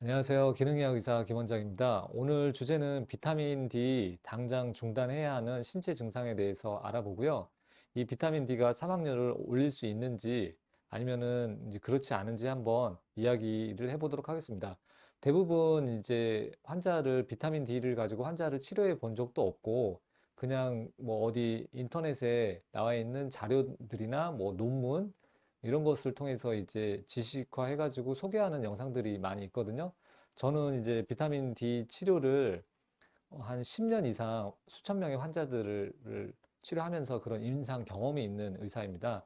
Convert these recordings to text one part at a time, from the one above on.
안녕하세요. 기능의학 의사 김원장입니다. 오늘 주제는 비타민 D 당장 중단해야 하는 신체 증상에 대해서 알아보고요. 이 비타민 D가 사망률을 올릴 수 있는지 아니면은 이제 그렇지 않은지 한번 이야기를 해보도록 하겠습니다. 대부분 이제 환자를 비타민 D를 가지고 환자를 치료해 본 적도 없고 그냥 뭐 어디 인터넷에 나와 있는 자료들이나 뭐 논문 이런 것을 통해서 이제 지식화 해가지고 소개하는 영상들이 많이 있거든요. 저는 이제 비타민 D 치료를 한 10년 이상 수천 명의 환자들을 치료하면서 그런 임상 경험이 있는 의사입니다.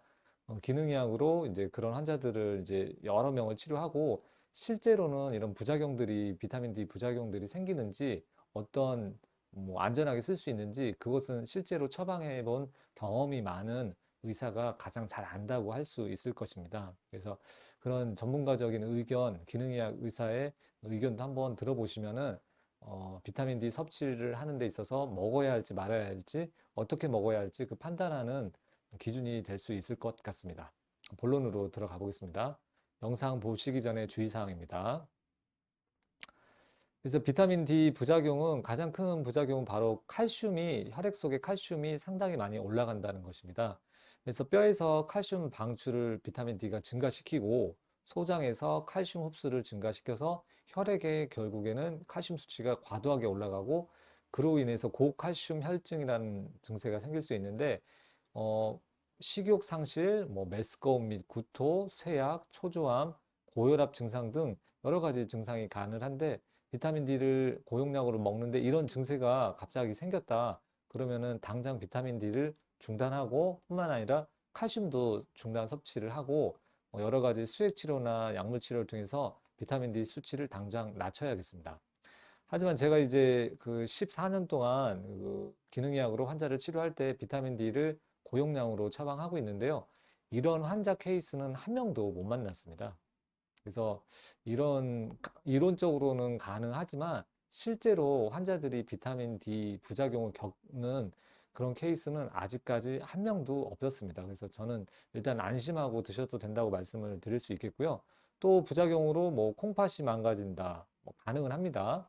기능의학으로 이제 그런 환자들을 이제 여러 명을 치료하고 실제로는 이런 부작용들이 비타민 D 부작용들이 생기는지 어떤 뭐 안전하게 쓸 수 있는지 그것은 실제로 처방해 본 경험이 많은 의사가 가장 잘 안다고 할 수 있을 것입니다. 그래서 그런 전문가적인 의견, 기능의학 의사의 의견도 한번 들어보시면은 비타민 D 섭취를 하는 데 있어서 먹어야 할지 말아야 할지 어떻게 먹어야 할지 그 판단하는 기준이 될 수 있을 것 같습니다. 본론으로 들어가 보겠습니다. 영상 보시기 전에 주의사항입니다. 그래서 비타민 D 부작용은 가장 큰 부작용은 바로 칼슘이 혈액 속에 칼슘이 상당히 많이 올라간다는 것입니다. 그래서 뼈에서 칼슘 방출을 비타민 D가 증가시키고 소장에서 칼슘 흡수를 증가시켜서 혈액에 결국에는 칼슘 수치가 과도하게 올라가고 그로 인해서 고칼슘 혈증이라는 증세가 생길 수 있는데 어, 식욕 상실, 뭐 메스꺼움 및 구토, 쇠약, 초조함, 고혈압 증상 등 여러 가지 증상이 가능한데 비타민 D를 고용량으로 먹는데 이런 증세가 갑자기 생겼다. 그러면은 당장 비타민 D를 중단하고 뿐만 아니라 칼슘도 중단 섭취를 하고 여러 가지 수액 치료나 약물 치료를 통해서 비타민 D 수치를 당장 낮춰야겠습니다. 하지만 제가 이제 그 14년 동안 그 기능의학으로 환자를 치료할 때 비타민 D를 고용량으로 처방하고 있는데요. 이런 환자 케이스는 한 명도 못 만났습니다. 그래서 이런 이론적으로는 가능하지만 실제로 환자들이 비타민 D 부작용을 겪는 그런 케이스는 아직까지 한 명도 없었습니다. 그래서 저는 일단 안심하고 드셔도 된다고 말씀을 드릴 수 있겠고요. 또 부작용으로 뭐 콩팥이 망가진다, 뭐 가능은 합니다.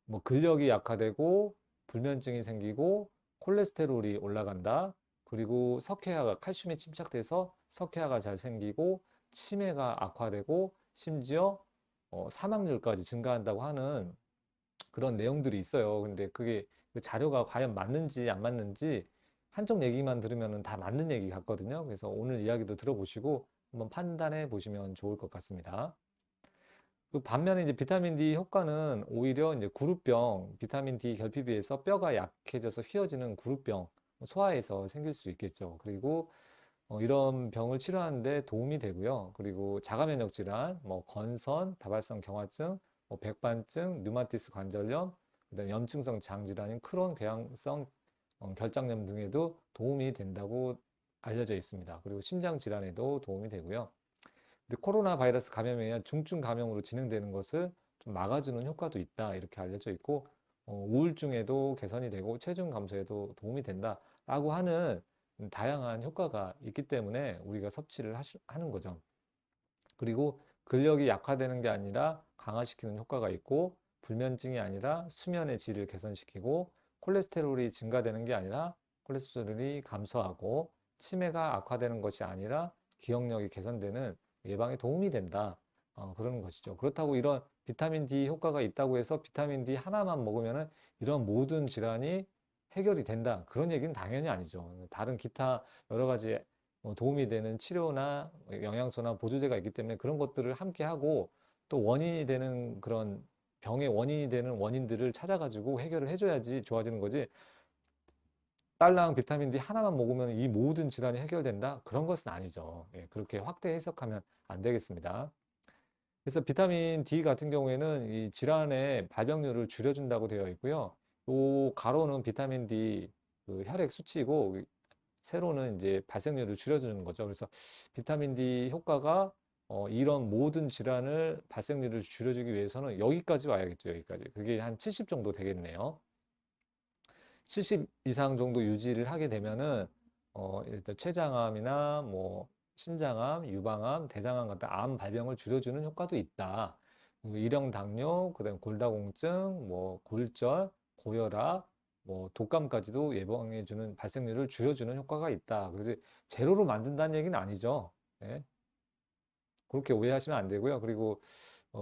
뭐 근력이 약화되고 불면증이 생기고 콜레스테롤이 올라간다. 그리고 석회화가 칼슘이 침착돼서 석회화가 잘 생기고 치매가 악화되고 심지어 사망률까지 증가한다고 하는 그런 내용들이 있어요. 근데 그게 그 자료가 과연 맞는지 안 맞는지 한쪽 얘기만 들으면 다 맞는 얘기 같거든요. 그래서 오늘 이야기도 들어보시고 한번 판단해 보시면 좋을 것 같습니다. 그 반면에 이제 비타민 D 효과는 오히려 이제 구루병, 비타민 D 결핍에서 뼈가 약해져서 휘어지는 구루병, 소아에서 생길 수 있겠죠. 그리고 이런 병을 치료하는데 도움이 되고요. 그리고 자가면역 질환, 뭐 건선, 다발성 경화증, 뭐 백반증, 류마티스 관절염, 그다음에 염증성 장질환인 크론 궤양성 결장염 등에도 도움이 된다고 알려져 있습니다. 그리고 심장 질환에도 도움이 되고요. 근데 코로나 바이러스 감염에 의한 중증 감염으로 진행되는 것을 좀 막아주는 효과도 있다 이렇게 알려져 있고 우울증에도 개선이 되고 체중 감소에도 도움이 된다라고 하는 다양한 효과가 있기 때문에 우리가 섭취를 하는 거죠. 그리고 근력이 약화되는 게 아니라 강화시키는 효과가 있고 불면증이 아니라 수면의 질을 개선시키고 콜레스테롤이 증가되는 게 아니라 콜레스테롤이 감소하고 치매가 악화되는 것이 아니라 기억력이 개선되는 예방에 도움이 된다. 그러는 것이죠. 그렇다고 이런 비타민 D 효과가 있다고 해서 비타민 D 하나만 먹으면은 이런 모든 질환이 해결이 된다. 그런 얘기는 당연히 아니죠. 다른 기타 여러 가지 도움이 되는 치료나 영양소나 보조제가 있기 때문에 그런 것들을 함께 하고 또 원인이 되는 그런 병의 원인이 되는 원인들을 찾아가지고 해결을 해줘야지 좋아지는 거지. 딸랑 비타민 D 하나만 먹으면 이 모든 질환이 해결된다? 그런 것은 아니죠. 예, 그렇게 확대 해석하면 안 되겠습니다. 그래서 비타민 D 같은 경우에는 이 질환의 발병률을 줄여준다고 되어 있고요. 요 가로는 비타민 D 그 혈액 수치이고 세로는 이제 발생률을 줄여주는 거죠. 그래서 비타민 D 효과가 이런 모든 질환을 발생률을 줄여주기 위해서는 여기까지 와야겠죠. 여기까지. 그게 한 70 정도 되겠네요. 70 이상 정도 유지를 하게 되면은 일단 췌장암이나 뭐 신장암, 유방암, 대장암 같은 암 발병을 줄여주는 효과도 있다. 일형 당뇨, 그다음 골다공증, 뭐 골절, 고혈압, 뭐 독감까지도 예방해주는 발생률을 줄여주는 효과가 있다. 그래서 제로로 만든다는 얘기는 아니죠. 예, 그렇게 오해하시면 안 되고요. 그리고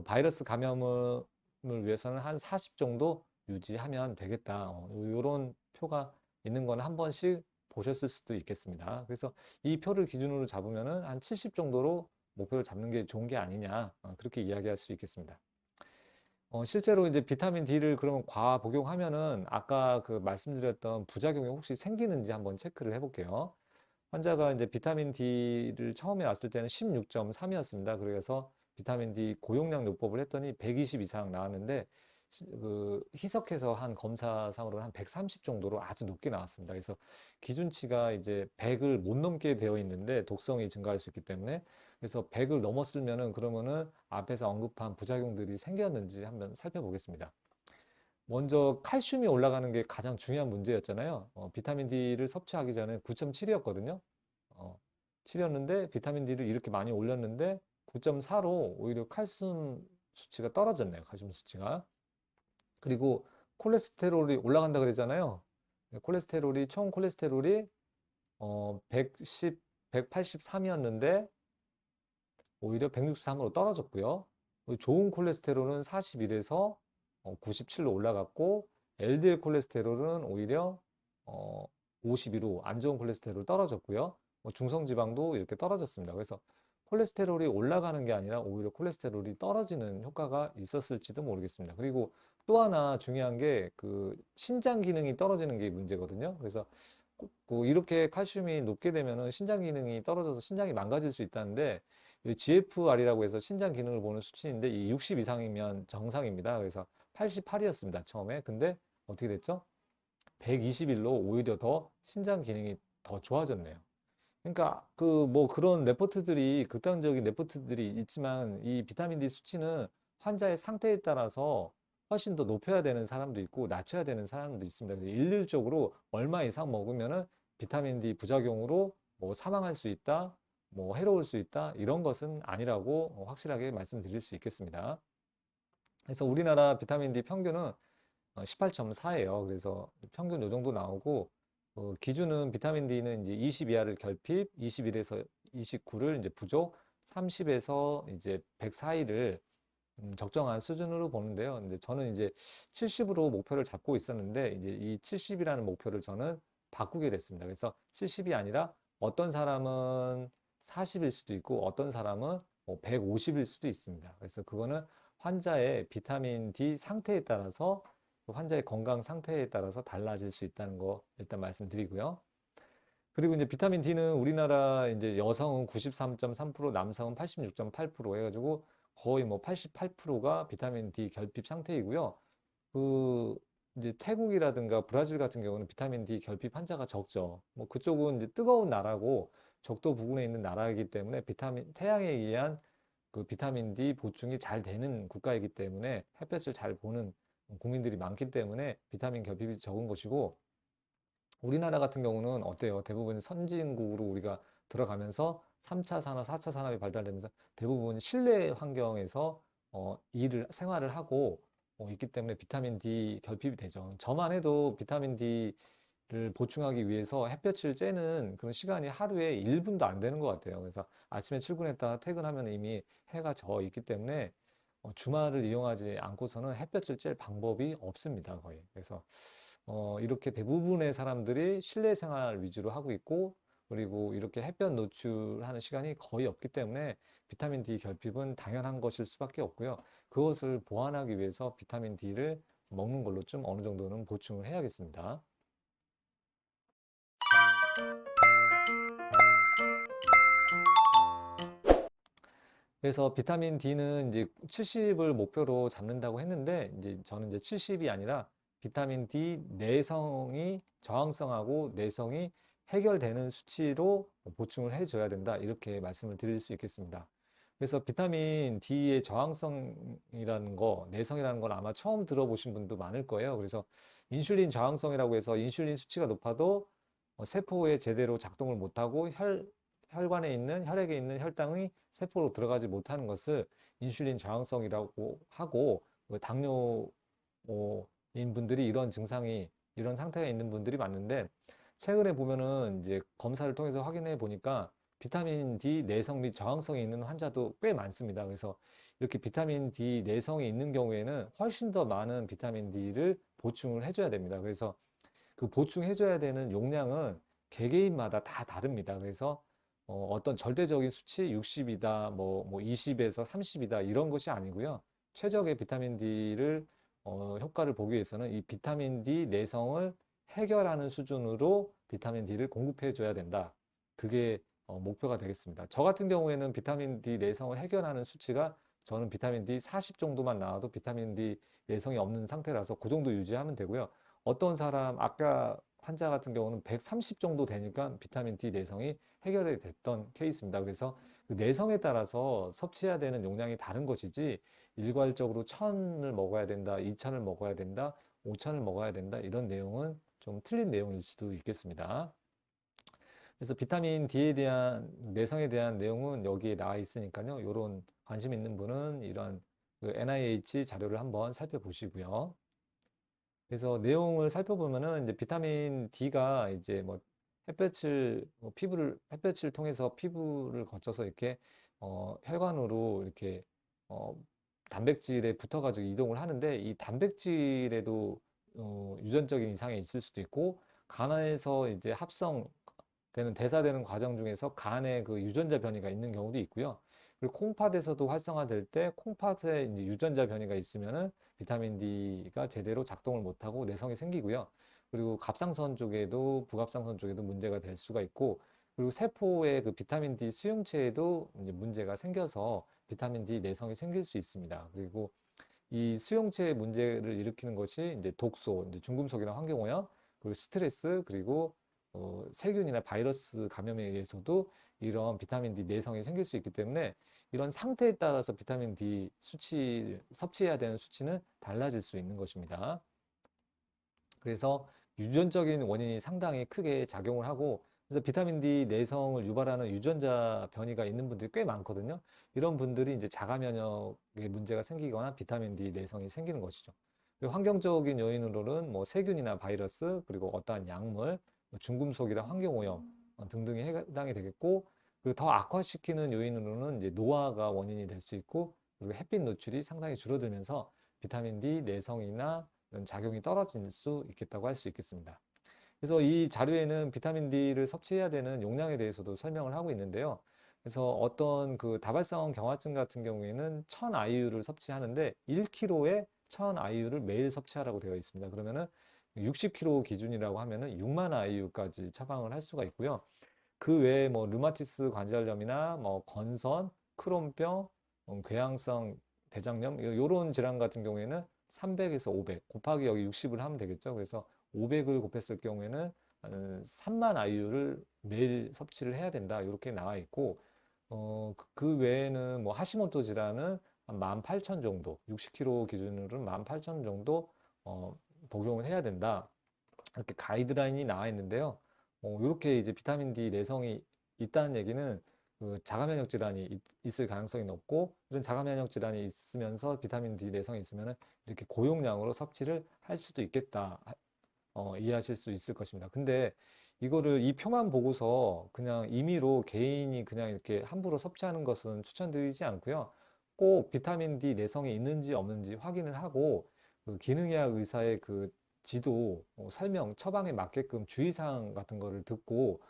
바이러스 감염을 위해서는 한 40 정도 유지하면 되겠다. 이런 표가 있는 거는 한 번씩 보셨을 수도 있겠습니다. 그래서 이 표를 기준으로 잡으면은 한 70 정도로 목표를 잡는 게 좋은 게 아니냐. 그렇게 이야기할 수 있겠습니다. 실제로 이제 비타민 D를 그러면 과하 복용하면은 아까 그 말씀드렸던 부작용이 혹시 생기는지 한번 체크를 해볼게요. 환자가 이제 비타민 D를 처음에 왔을 때는 16.3이었습니다. 그래서 비타민 D 고용량 요법을 했더니 120 이상 나왔는데 그 희석해서 한 검사상으로는 한 130 정도로 아주 높게 나왔습니다. 그래서 기준치가 이제 100을 못 넘게 되어 있는데 독성이 증가할 수 있기 때문에 그래서 100을 넘었으면은 그러면은 앞에서 언급한 부작용들이 생겼는지 한번 살펴보겠습니다. 먼저 칼슘이 올라가는 게 가장 중요한 문제였잖아요. 비타민 D를 섭취하기 전에 9.7이었거든요. 7이었는데 비타민 D를 이렇게 많이 올렸는데 9.4로 오히려 칼슘 수치가 떨어졌네요. 칼슘 수치가. 그리고 콜레스테롤이 올라간다 그랬잖아요. 콜레스테롤이 총 콜레스테롤이 110, 183이었는데 오히려 163으로 떨어졌고요. 좋은 콜레스테롤은 41에서 97로 올라갔고 LDL 콜레스테롤은 오히려 52로 안 좋은 콜레스테롤 떨어졌고요. 중성 지방도 이렇게 떨어졌습니다. 그래서 콜레스테롤이 올라가는 게 아니라 오히려 콜레스테롤이 떨어지는 효과가 있었을지도 모르겠습니다. 그리고 또 하나 중요한 게 그 신장 기능이 떨어지는 게 문제거든요. 그래서 이렇게 칼슘이 높게 되면은 신장 기능이 떨어져서 신장이 망가질 수 있다는데 GFR이라고 해서 신장 기능을 보는 수치인데 이 60 이상이면 정상입니다. 그래서 88이었습니다. 처음에. 근데 어떻게 됐죠? 121로 오히려 더 신장 기능이 더 좋아졌네요. 그러니까 그 뭐 그런 레포트들이 극단적인 레포트들이 있지만 이 비타민 D 수치는 환자의 상태에 따라서 훨씬 더 높여야 되는 사람도 있고 낮춰야 되는 사람도 있습니다. 일률적으로 얼마 이상 먹으면은 비타민 D 부작용으로 뭐 사망할 수 있다, 뭐 해로울 수 있다 이런 것은 아니라고 확실하게 말씀드릴 수 있겠습니다. 그래서 우리나라 비타민 D 평균은 18.4예요. 그래서 평균 요 정도 나오고 기준은 비타민 D는 이제 20 이하를 결핍, 21에서 29를 이제 부족, 30에서 이제 100 사이를 적정한 수준으로 보는데요. 근데 저는 이제 70으로 목표를 잡고 있었는데 이제 이 70이라는 목표를 저는 바꾸게 됐습니다. 그래서 70이 아니라 어떤 사람은 40일 수도 있고 어떤 사람은 뭐 150일 수도 있습니다. 그래서 그거는 환자의 비타민 D 상태에 따라서 환자의 건강 상태에 따라서 달라질 수 있다는 거 일단 말씀드리고요. 그리고 이제 비타민 D는 우리나라 이제 여성은 93.3%, 남성은 86.8% 해가지고 거의 뭐 88%가 비타민 D 결핍 상태이고요. 그 이제 태국이라든가 브라질 같은 경우는 비타민 D 결핍 환자가 적죠. 뭐 그쪽은 이제 뜨거운 나라고 적도 부근에 있는 나라이기 때문에 태양에 의한 그 비타민 D 보충이 잘 되는 국가이기 때문에 햇볕을 잘 보는 국민들이 많기 때문에 비타민 결핍이 적은 것이고 우리나라 같은 경우는 어때요? 대부분 선진국으로 우리가 들어가면서 3차 산업, 4차 산업이 발달되면서 대부분 실내 환경에서 생활을 하고 있기 때문에 비타민 D 결핍이 되죠. 저만 해도 비타민 D를 보충하기 위해서 햇볕을 쬐는 그런 시간이 하루에 1분도 안 되는 것 같아요. 그래서 아침에 출근했다가 퇴근하면 이미 해가 져 있기 때문에 주말을 이용하지 않고서는 햇볕을 쬐 방법이 없습니다, 거의. 그래서 이렇게 대부분의 사람들이 실내 생활 위주로 하고 있고, 그리고 이렇게 햇볕 노출하는 시간이 거의 없기 때문에 비타민 D 결핍은 당연한 것일 수밖에 없고요. 그것을 보완하기 위해서 비타민 D를 먹는 걸로 좀 어느 정도는 보충을 해야겠습니다. 그래서 비타민 D는 이제 70을 목표로 잡는다고 했는데, 이제 저는 이제 70이 아니라 비타민 D 내성이 저항성하고 내성이 해결되는 수치로 보충을 해줘야 된다. 이렇게 말씀을 드릴 수 있겠습니다. 그래서 비타민 D의 저항성이라는 거, 내성이라는 건 아마 처음 들어보신 분도 많을 거예요. 그래서 인슐린 저항성이라고 해서 인슐린 수치가 높아도 세포에 제대로 작동을 못하고 혈관에 있는 혈액에 있는 혈당이 세포로 들어가지 못하는 것을 인슐린 저항성이라고 하고 그 당뇨인 분들이 이런 상태가 있는 분들이 많은데 최근에 보면은 이제 검사를 통해서 확인해 보니까 비타민 D 내성 및 저항성이 있는 환자도 꽤 많습니다. 그래서 이렇게 비타민 D 내성이 있는 경우에는 훨씬 더 많은 비타민 D를 보충을 해줘야 됩니다. 그래서 그 보충해줘야 되는 용량은 개개인마다 다 다릅니다. 그래서 떤 절대적인 수치 60이다, 뭐 20에서 30이다 이런 것이 아니고요. 최적의 비타민 D를 효과를 보기 위해서는 이 비타민 D 내성을 해결하는 수준으로 비타민 D를 공급해 줘야 된다. 그게 목표가 되겠습니다. 저 같은 경우에는 비타민 D 내성을 해결하는 수치가 저는 비타민 D 40 정도만 나와도 비타민 D 내성이 없는 상태라서 그 정도 유지하면 되고요. 어떤 사람, 아까 환자 같은 경우는 130 정도 되니까 비타민 D 내성이 해결이 됐던 케이스입니다. 그래서 그 내성에 따라서 섭취해야 되는 용량이 다른 것이지 일괄적으로 1000을 먹어야 된다, 2000을 먹어야 된다, 5000을 먹어야 된다 이런 내용은 좀 틀린 내용일 수도 있겠습니다. 그래서 비타민 D에 대한 내성에 대한 내용은 여기에 나와 있으니까요. 이런 관심 있는 분은 이런 그 NIH 자료를 한번 살펴보시고요. 그래서 내용을 살펴보면은 이제 비타민 D가 이제 뭐 햇볕을 통해서 피부를 거쳐서 이렇게 혈관으로 이렇게 어, 단백질에 붙어가지고 이동을 하는데 이 단백질에도 유전적인 이상이 있을 수도 있고 간에서 이제 대사되는 과정 중에서 간에 그 유전자 변이가 있는 경우도 있고요. 그리고 콩팥에서도 활성화될 때 콩팥에 이제 유전자 변이가 있으면은 비타민 D가 제대로 작동을 못하고 내성이 생기고요. 그리고 갑상선 쪽에도 부갑상선 쪽에도 문제가 될 수가 있고 그리고 세포의 그 비타민 D 수용체에도 이제 문제가 생겨서 비타민 D 내성이 생길 수 있습니다. 그리고 이 수용체 문제를 일으키는 것이 이제 독소, 이제 중금속이나 환경오염, 그리고 스트레스, 그리고 세균이나 바이러스 감염에 의해서도 이런 비타민 D 내성이 생길 수 있기 때문에 이런 상태에 따라서 비타민 D 섭취해야 되는 수치는 달라질 수 있는 것입니다. 그래서 유전적인 원인이 상당히 크게 작용을 하고 그래서 비타민 D 내성을 유발하는 유전자 변이가 있는 분들이 꽤 많거든요. 이런 분들이 이제 자가 면역에 문제가 생기거나 비타민 D 내성이 생기는 것이죠. 그리고 환경적인 요인으로는 뭐 세균이나 바이러스 그리고 어떠한 약물, 뭐 중금속이나 환경오염 등등이 해당이 되겠고 그리고 더 악화시키는 요인으로는 이제 노화가 원인이 될 수 있고 그리고 햇빛 노출이 상당히 줄어들면서 비타민 D 내성이나 이런 작용이 떨어질 수 있겠다고 할 수 있겠습니다. 그래서 이 자료에는 비타민 D를 섭취해야 되는 용량에 대해서도 설명을 하고 있는데요. 그래서 어떤 그 다발성 경화증 같은 경우에는 1000 IU를 섭취하는데 1kg에 1000 IU를 매일 섭취하라고 되어 있습니다. 그러면은 60kg 기준이라고 하면은 6만 IU까지 처방을 할 수가 있고요. 그 외에 뭐 류마티스 관절염이나 뭐 건선, 크론병, 궤양성 대장염 이런 질환 같은 경우에는 300에서 500 곱하기 여기 60을 하면 되겠죠. 그래서 500을 곱했을 경우에는 3만 IU를 매일 섭취를 해야 된다. 이렇게 나와 있고 그 외에는 뭐 하시모토 질환은 한 18,000 정도, 60kg 기준으로는 18,000 정도 복용을 해야 된다. 이렇게 가이드라인이 나와 있는데요. 이렇게 이제 비타민 D 내성이 있다는 얘기는 그 자가 면역 질환이 있을 가능성이 높고 이런 자가 면역 질환이 있으면서 비타민 D 내성이 있으면 이렇게 고용량으로 섭취를 할 수도 있겠다. 이해하실 수 있을 것입니다. 근데 이거를 이 표만 보고서 그냥 임의로 개인이 그냥 이렇게 함부로 섭취하는 것은 추천드리지 않고요. 꼭 비타민 D 내성이 있는지 없는지 확인을 하고 그 기능의학 의사의 그 지도, 설명, 처방에 맞게끔 주의사항 같은 거를 듣고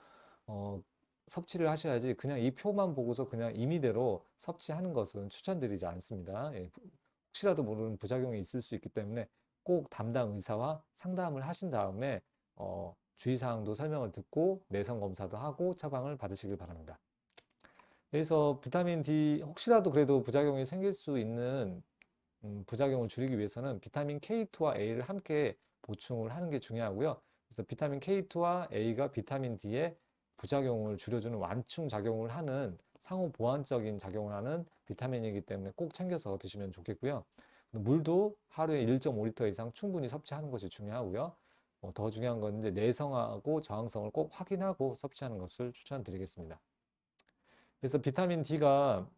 어, 섭취를 하셔야지 그냥 이 표만 보고서 그냥 임의대로 섭취하는 것은 추천드리지 않습니다. 예, 혹시라도 모르는 부작용이 있을 수 있기 때문에 꼭 담당 의사와 상담을 하신 다음에 주의사항도 설명을 듣고 내성 검사도 하고 처방을 받으시길 바랍니다. 그래서 비타민 D 혹시라도 그래도 부작용이 생길 수 있는 부작용을 줄이기 위해서는 비타민 K2와 A를 함께 보충을 하는 게 중요하고요. 그래서 비타민 K2와 A가 비타민 D의 부작용을 줄여주는 완충 작용을 하는 상호 보완적인 작용을 하는 비타민이기 때문에 꼭 챙겨서 드시면 좋겠고요. 물도 하루에 1.5리터 이상 충분히 섭취하는 것이 중요하고요. 더 중요한 건 이제 내성하고 저항성을 꼭 확인하고 섭취하는 것을 추천드리겠습니다. 그래서 비타민 D가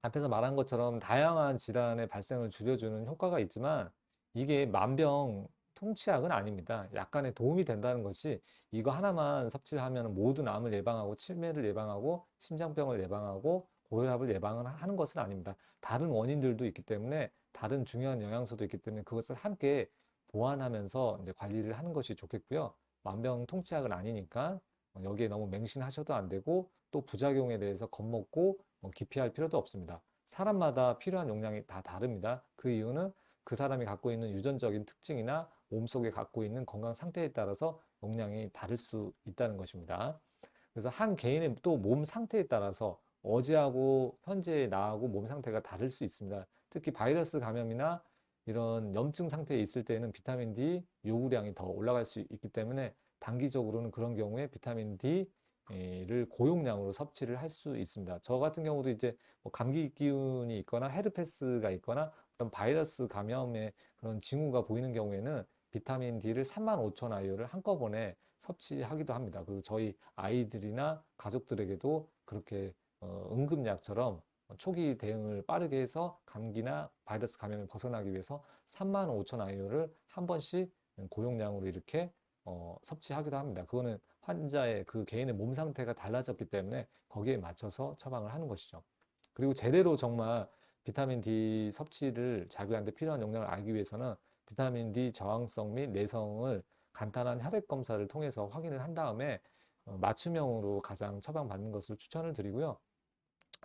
앞에서 말한 것처럼 다양한 질환의 발생을 줄여주는 효과가 있지만 이게 만병통치약은 아닙니다. 약간의 도움이 된다는 것이 이거 하나만 섭취를 하면 모든 암을 예방하고 치매를 예방하고 심장병을 예방하고 고혈압을 예방을 하는 것은 아닙니다. 다른 원인들도 있기 때문에 다른 중요한 영양소도 있기 때문에 그것을 함께 보완하면서 이제 관리를 하는 것이 좋겠고요. 만병통치약은 아니니까 여기에 너무 맹신하셔도 안 되고 또 부작용에 대해서 겁먹고 기피할 필요도 없습니다. 사람마다 필요한 용량이 다 다릅니다. 그 이유는 그 사람이 갖고 있는 유전적인 특징이나 몸속에 갖고 있는 건강 상태에 따라서 용량이 다를 수 있다는 것입니다. 그래서 한 개인의 또 몸 상태에 따라서 어제하고 현재의 나하고 몸 상태가 다를 수 있습니다. 특히 바이러스 감염이나 이런 염증 상태에 있을 때는 비타민 D 요구량이 더 올라갈 수 있기 때문에 단기적으로는 그런 경우에 비타민 D를 고용량으로 섭취를 할 수 있습니다. 저 같은 경우도 이제 뭐 감기 기운이 있거나 헤르페스가 있거나 어떤 바이러스 감염의 그런 징후가 보이는 경우에는 비타민 D를 35,000IU를 한꺼번에 섭취하기도 합니다. 그리고 저희 아이들이나 가족들에게도 그렇게 응급약처럼 초기 대응을 빠르게 해서 감기나 바이러스 감염을 벗어나기 위해서 35,000IU를 한 번씩 고용량으로 이렇게 섭취하기도 합니다. 그거는 환자의 그 개인의 몸 상태가 달라졌기 때문에 거기에 맞춰서 처방을 하는 것이죠. 그리고 제대로 정말 비타민 D 섭취를 자기한테 필요한 용량을 알기 위해서는 비타민 D 저항성 및 내성을 간단한 혈액 검사를 통해서 확인을 한 다음에 맞춤형으로 가장 처방받는 것을 추천을 드리고요.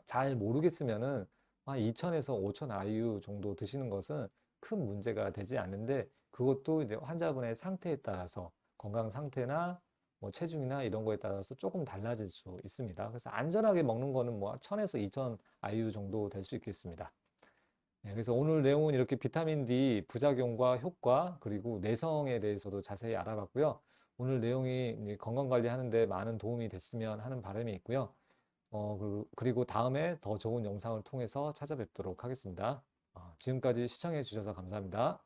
잘 모르겠으면은 한 2000에서 5000 IU 정도 드시는 것은 큰 문제가 되지 않는데 그것도 이제 환자분의 상태에 따라서 건강 상태나 뭐 체중이나 이런 거에 따라서 조금 달라질 수 있습니다. 그래서 안전하게 먹는 거는 뭐 1000에서 2000 IU 정도 될 수 있겠습니다. 네, 그래서 오늘 내용은 이렇게 비타민 D 부작용과 효과 그리고 내성에 대해서도 자세히 알아봤고요. 오늘 내용이 건강 관리하는데 많은 도움이 됐으면 하는 바람이 있고요. 그리고 다음에 더 좋은 영상을 통해서 찾아뵙도록 하겠습니다. 지금까지 시청해 주셔서 감사합니다.